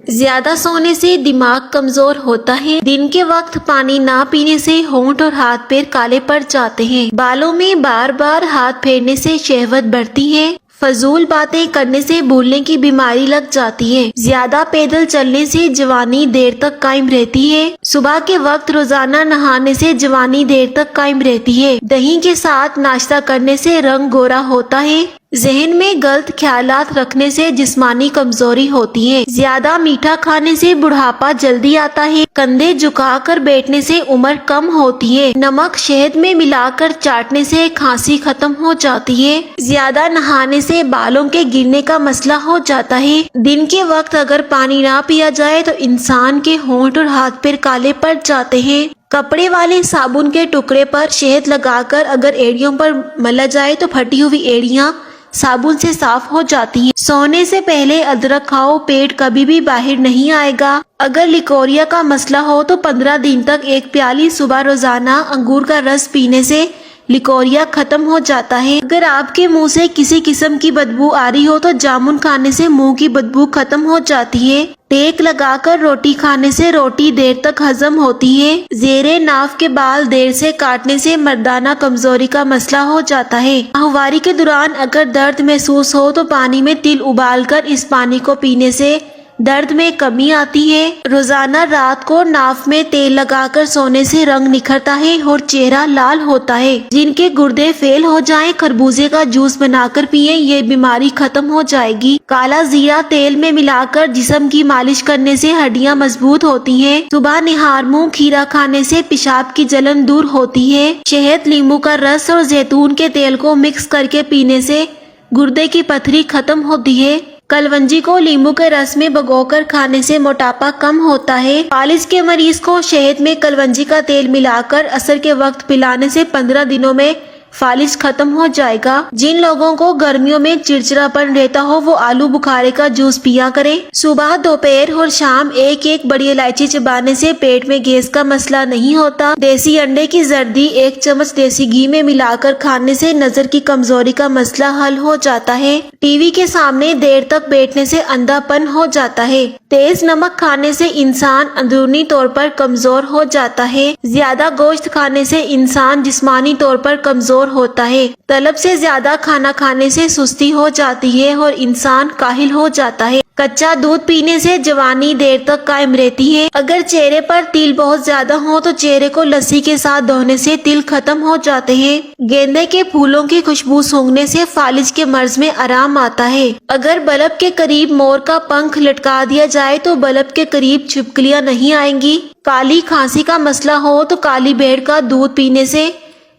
زیادہ سونے سے دماغ کمزور ہوتا ہے۔ دن کے وقت پانی نہ پینے سے ہونٹ اور ہاتھ پیر کالے پڑ جاتے ہیں۔ بالوں میں بار بار ہاتھ پھیرنے سے شہوت بڑھتی ہے۔ فضول باتیں کرنے سے بھولنے کی بیماری لگ جاتی ہے۔ زیادہ پیدل چلنے سے جوانی دیر تک قائم رہتی ہے۔ صبح کے وقت روزانہ نہانے سے جوانی دیر تک قائم رہتی ہے۔ دہی کے ساتھ ناشتہ کرنے سے رنگ گورا ہوتا ہے۔ ذہن میں غلط خیالات رکھنے سے جسمانی کمزوری ہوتی ہے۔ زیادہ میٹھا کھانے سے بڑھاپا جلدی آتا ہے۔ کندھے جھکا کر بیٹھنے سے عمر کم ہوتی ہے۔ نمک شہد میں ملا کر چاٹنے سے کھانسی ختم ہو جاتی ہے۔ زیادہ نہانے سے بالوں کے گرنے کا مسئلہ ہو جاتا ہے۔ دن کے وقت اگر پانی نہ پیا جائے تو انسان کے ہونٹ اور ہاتھ پیر کالے پڑ جاتے ہیں۔ کپڑے والے صابن کے ٹکڑے پر شہد لگا کر اگر ایڑیوں پر ملا جائے تو پھٹی ہوئی ایڑیاں صابن سے صاف ہو جاتی ہیں۔ سونے سے پہلے ادرک کھاؤ، پیٹ کبھی بھی باہر نہیں آئے گا۔ اگر لیکوریا کا مسئلہ ہو تو 15 دن تک 1 پیالی صبح روزانہ انگور کا رس پینے سے لیکوریا ختم ہو جاتا ہے۔ اگر آپ کے منہ سے کسی قسم کی بدبو آ رہی ہو تو جامن کھانے سے منہ کی بدبو ختم ہو جاتی ہے۔ ٹیک لگا کر روٹی کھانے سے روٹی دیر تک ہضم ہوتی ہے۔ زیرے ناف کے بال دیر سے کاٹنے سے مردانہ کمزوری کا مسئلہ ہو جاتا ہے۔ ماہواری کے دوران اگر درد محسوس ہو تو پانی میں تل ابال کر اس پانی کو پینے سے درد میں کمی آتی ہے۔ روزانہ رات کو ناف میں تیل لگا کر سونے سے رنگ نکھرتا ہے اور چہرہ لال ہوتا ہے۔ جن کے گردے فیل ہو جائیں خربوزے کا جوس بنا کر پئیں، یہ بیماری ختم ہو جائے گی۔ کالا زیرہ تیل میں ملا کر جسم کی مالش کرنے سے ہڈیاں مضبوط ہوتی ہیں۔ صبح نہار منہ کھیرا کھانے سے پیشاب کی جلن دور ہوتی ہے۔ شہد، لیموں کا رس اور زیتون کے تیل کو مکس کر کے پینے سے گردے کی پتھری ختم ہوتی ہے۔ کلونجی کو لیموں کے رس میں بھگو کر کھانے سے موٹاپا کم ہوتا ہے۔ فالج کے مریض کو شہد میں کلونجی کا تیل ملا کر عصر کے وقت پلانے سے 15 دنوں میں فالج ختم ہو جائے گا۔ جن لوگوں کو گرمیوں میں چڑچڑا پن رہتا ہو وہ آلو بخارے کا جوس پیا کریں۔ صبح، دوپہر اور شام ایک بڑی الائچی چبانے سے پیٹ میں گیس کا مسئلہ نہیں ہوتا۔ دیسی انڈے کی زردی 1 چمچ دیسی گھی میں ملا کر کھانے سے نظر کی کمزوری کا مسئلہ حل ہو جاتا ہے۔ ٹی وی کے سامنے دیر تک بیٹھنے سے اندھا پن ہو جاتا ہے۔ تیز نمک کھانے سے انسان اندرونی طور پر کمزور ہو جاتا ہے۔ زیادہ گوشت کھانے سے انسان جسمانی طور پر کمزور ہوتا ہے۔ طلب سے زیادہ کھانا کھانے سے سستی ہو جاتی ہے اور انسان کاہل ہو جاتا ہے۔ کچا دودھ پینے سے جوانی دیر تک قائم رہتی ہے۔ اگر چہرے پر تل بہت زیادہ ہو تو چہرے کو لسی کے ساتھ دھونے سے تل ختم ہو جاتے ہیں۔ گیندے کے پھولوں کی خوشبو سونگھنے سے فالج کے مرض میں آرام آتا ہے۔ اگر بلب کے قریب مور کا پنکھ لٹکا دیا جائے تو بلب کے قریب چھپکلیاں نہیں آئیں گی۔ کالی کھانسی کا مسئلہ ہو تو کالی بھیڑ کا دودھ پینے سے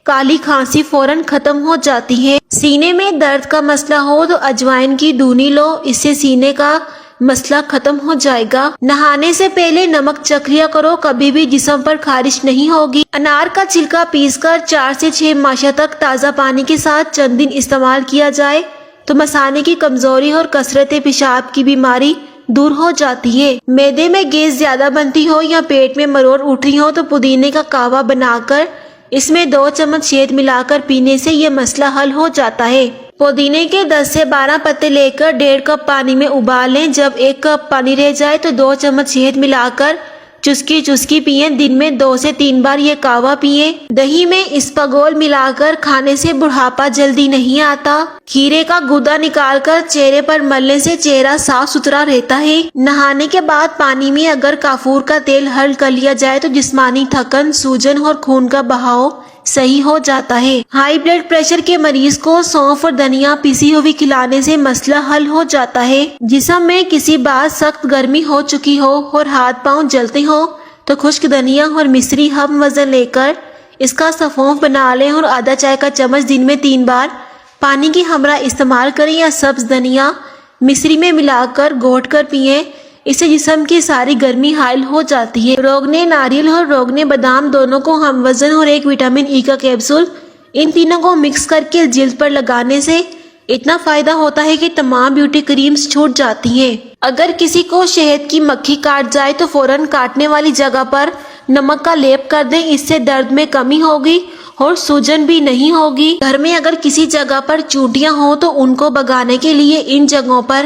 کالی کھانسی فوراً ختم ہو جاتی ہے۔ سینے میں درد کا مسئلہ ہو تو اجوائن کی دونی لو، اس سے سینے کا مسئلہ ختم ہو جائے گا۔ نہانے سے پہلے نمک چکھ لیا کرو، کبھی بھی جسم پر خارش نہیں ہوگی۔ انار کا چھلکا پیس کر 4 سے 6 ماشا تک تازہ پانی کے ساتھ چند دن استعمال کیا جائے تو مثانے کی کمزوری اور کثرت پیشاب کی بیماری دور ہو جاتی ہے۔ معدے میں گیس زیادہ بنتی ہو یا پیٹ میں مروڑ اٹھ رہی ہو تو پودینے کا قہوہ بنا کر اس میں 2 چمچ شہد ملا کر پینے سے یہ مسئلہ حل ہو جاتا ہے۔ پودینے کے 10 سے 12 پتے لے کر 1.5 کپ پانی میں ابال لیں۔ جب 1 کپ پانی رہ جائے تو 2 چمچ شہد ملا کر چسکی چسکی پیئیں۔ دن میں 2 سے 3 بار یہ قہوہ پیئیں۔ دہی میں اسپاغول ملا کر کھانے سے بڑھاپا جلدی نہیں آتا۔ کھیرے کا گودا نکال کر چہرے پر ملنے سے چہرہ صاف ستھرا رہتا ہے۔ نہانے کے بعد پانی میں اگر کافور کا تیل حل کر لیا جائے تو جسمانی تھکن، سوجن اور خون کا بہاؤ صحیح ہو جاتا ہے۔ ہائی بلڈ پریشر کے مریض کو سونف اور دھنیا پیسی ہوئی کھلانے سے مسئلہ حل ہو جاتا ہے۔ جسم میں کسی بات سخت گرمی ہو چکی ہو اور ہاتھ پاؤں جلتے ہو تو خشک دھنیا اور مصری ہم وزن لے کر اس کا سفونف بنا لیں اور آدھا چائے کا چمچ دن میں 3 بار پانی کی ہمراہ استعمال کریں یا سبز دھنیا مصری میں ملا کر گھونٹ کر پئیں۔ اس سے جسم کی ساری گرمی حائل ہو جاتی ہے۔ روغن ناریل اور روغن بادام دونوں کو ہم وزن اور 1 وٹامن ای کا کیپسول، ان تینوں کو مکس کر کے جلد پر لگانے سے اتنا فائدہ ہوتا ہے کہ تمام بیوٹی کریمز چھوٹ جاتی ہیں۔ اگر کسی کو شہد کی مکھی کاٹ جائے تو فوراً کاٹنے والی جگہ پر نمک کا لیپ کر دیں، اس سے درد میں کمی ہوگی اور سوجن بھی نہیں ہوگی۔ گھر میں اگر کسی جگہ پر چونٹیاں ہوں تو ان کو بھگانے کے لیے ان جگہوں پر